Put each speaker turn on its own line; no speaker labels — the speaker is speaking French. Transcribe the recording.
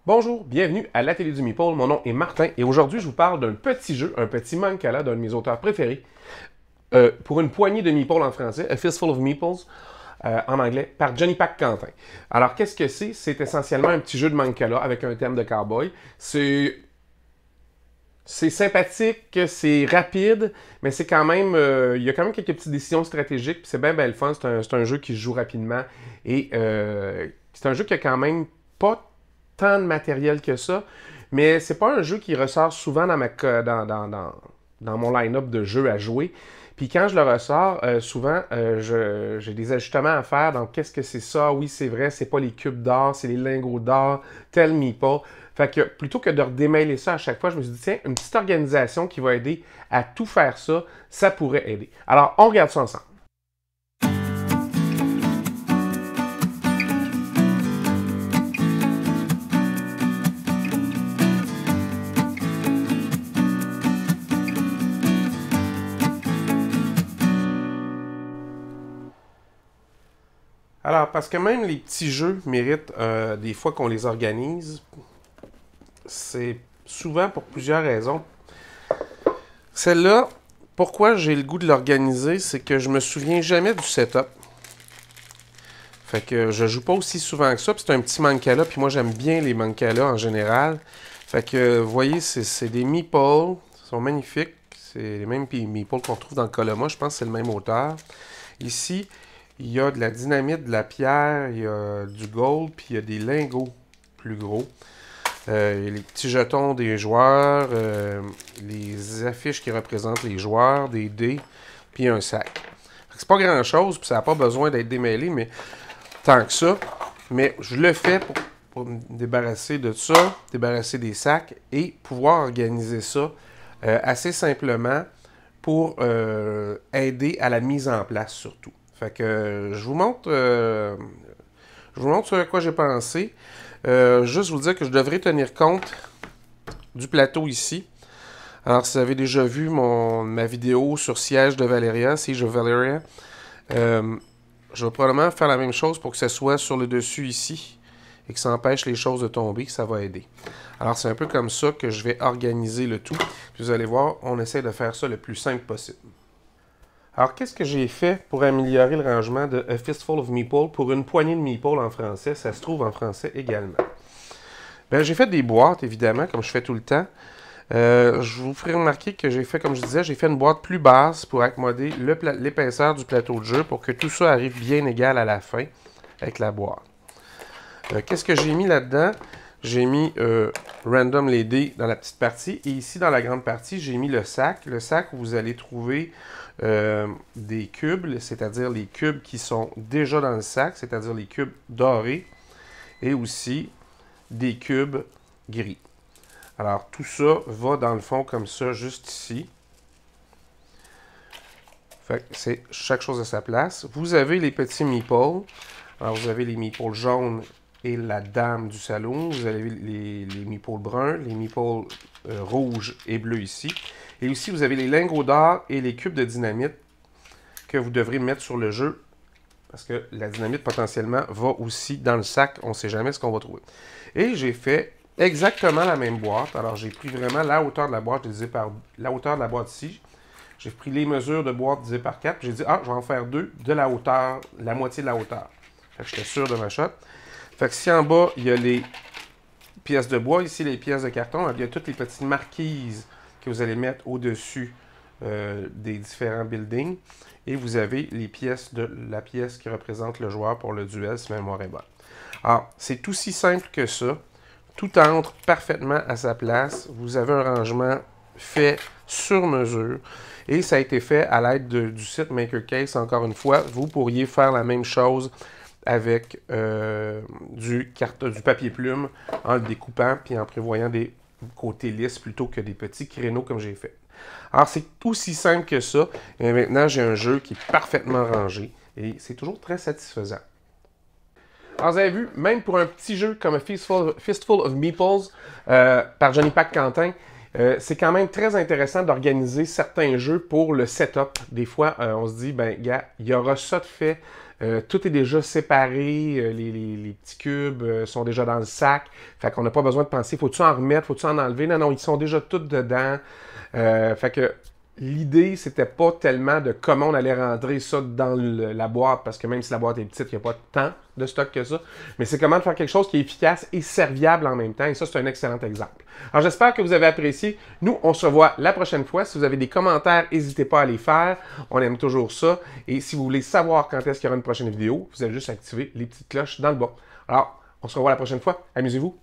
Bonjour, bienvenue à l'Atelier du Meeple. Mon nom est Martin et aujourd'hui je vous parle d'un petit jeu, un petit mancala d'un de mes auteurs préférés pour une poignée de meeples en français, A Fistful of Meeples en anglais, par Johnny Pac Quentin. Alors qu'est-ce que c'est? C'est essentiellement un petit jeu de mancala avec un thème de cowboy. C'est sympathique, c'est rapide, mais c'est quand même, il y a quand même quelques petites décisions stratégiques, puis c'est bien le fun. C'est un jeu qui se joue rapidement et c'est un jeu qui a quand même pas tant de matériel que ça, mais c'est pas un jeu qui ressort souvent dans mon line-up de jeux à jouer. Puis quand je le ressors, souvent, j'ai des ajustements à faire. Donc, qu'est-ce que c'est ça? Oui, c'est vrai, c'est pas les cubes d'or, c'est les lingots d'or, tel meeple. Fait que plutôt que de redémêler ça à chaque fois, je me suis dit, tiens, une petite organisation qui va aider à tout faire ça, ça pourrait aider. Alors, on regarde ça ensemble. Alors, parce que même les petits jeux méritent des fois qu'on les organise, c'est souvent pour plusieurs raisons. Celle-là, pourquoi j'ai le goût de l'organiser, c'est que je me souviens jamais du setup. Fait que je joue pas aussi souvent que ça, puis c'est un petit mancala, puis moi j'aime bien les mancalas en général. Fait que, vous voyez, c'est des meeples, ils sont magnifiques. C'est les mêmes meeples qu'on trouve dans le Coloma, je pense que c'est le même auteur. Ici, il y a de la dynamite, de la pierre, il y a du gold, puis il y a des lingots plus gros. Il y a les petits jetons des joueurs, les affiches qui représentent les joueurs, des dés, puis un sac. C'est pas grand chose, puis ça n'a pas besoin d'être démêlé, mais tant que ça. Mais je le fais pour me débarrasser de ça, débarrasser des sacs et pouvoir organiser ça assez simplement pour aider à la mise en place surtout. Fait que je vous montre ce à quoi j'ai pensé. Juste vous dire que je devrais tenir compte du plateau ici. Alors, si vous avez déjà vu ma vidéo sur Siège de Valeria, Siege of Valeria, je vais probablement faire la même chose pour que ça soit sur le dessus ici et que ça empêche les choses de tomber, que ça va aider. Alors, c'est un peu comme ça que je vais organiser le tout. Puis vous allez voir, on essaie de faire ça le plus simple possible. Alors, qu'est-ce que j'ai fait pour améliorer le rangement de A Fistful of Meeple pour une poignée de meeple en français? Ça se trouve en français également. Bien, j'ai fait des boîtes, évidemment, comme je fais tout le temps. Je vous ferai remarquer que j'ai fait, comme je disais, j'ai fait une boîte plus basse pour accommoder l'épaisseur du plateau de jeu pour que tout ça arrive bien égal à la fin avec la boîte. Qu'est-ce que j'ai mis là-dedans? J'ai mis random les dés dans la petite partie et ici dans la grande partie, j'ai mis le sac. Le sac où vous allez trouver des cubes, c'est-à-dire les cubes qui sont déjà dans le sac, c'est-à-dire les cubes dorés et aussi des cubes gris. Alors tout ça va dans le fond comme ça, juste ici. Fait que c'est chaque chose à sa place. Vous avez les petits meeples. Alors vous avez les meeples jaunes et la dame du salon. Vous avez les meeples bruns, les meeples rouges et bleus ici. Et aussi, vous avez les lingots d'or et les cubes de dynamite que vous devrez mettre sur le jeu. Parce que la dynamite, potentiellement, va aussi dans le sac. On ne sait jamais ce qu'on va trouver. Et j'ai fait exactement la même boîte. Alors, j'ai pris vraiment la hauteur de la boîte divisée par la hauteur de la boîte ici. J'ai pris les mesures de boîte divisées par 4. J'ai dit, je vais en faire deux de la hauteur, la moitié de la hauteur. Fait que j'étais sûr de ma shot. Fait que si en bas, il y a les pièces de bois, ici, les pièces de carton, il y a toutes les petites marquises que vous allez mettre au-dessus des différents buildings. Et vous avez les pièces de la pièce qui représente le joueur pour le duel, si ma mémoire est bonne. Alors, c'est aussi simple que ça. Tout entre parfaitement à sa place. Vous avez un rangement fait sur mesure. Et ça a été fait à l'aide du site MakerCase. Encore une fois, vous pourriez faire la même chose avec du papier plume en le découpant puis en prévoyant des côtés lisses plutôt que des petits créneaux comme j'ai fait. Alors, c'est aussi simple que ça. Et maintenant, j'ai un jeu qui est parfaitement rangé et c'est toujours très satisfaisant. Alors, vous avez vu, même pour un petit jeu comme A Fistful of Meeples par Johnny Pac Quentin, c'est quand même très intéressant d'organiser certains jeux pour le setup. Des fois, on se dit, ben, gars, il y aura ça de fait Tout est déjà séparé, les petits cubes sont déjà dans le sac. Fait qu'on n'a pas besoin de penser, faut-tu en remettre, faut-tu en enlever? Non, non, ils sont déjà tous dedans. Fait que l'idée, c'était pas tellement de comment on allait rentrer ça dans la boîte, parce que même si la boîte est petite, il n'y a pas tant de stock que ça. Mais c'est comment de faire quelque chose qui est efficace et serviable en même temps. Et ça, c'est un excellent exemple. Alors, j'espère que vous avez apprécié. Nous, on se revoit la prochaine fois. Si vous avez des commentaires, n'hésitez pas à les faire. On aime toujours ça. Et si vous voulez savoir quand est-ce qu'il y aura une prochaine vidéo, vous allez juste activer les petites cloches dans le bas. Alors, on se revoit la prochaine fois. Amusez-vous.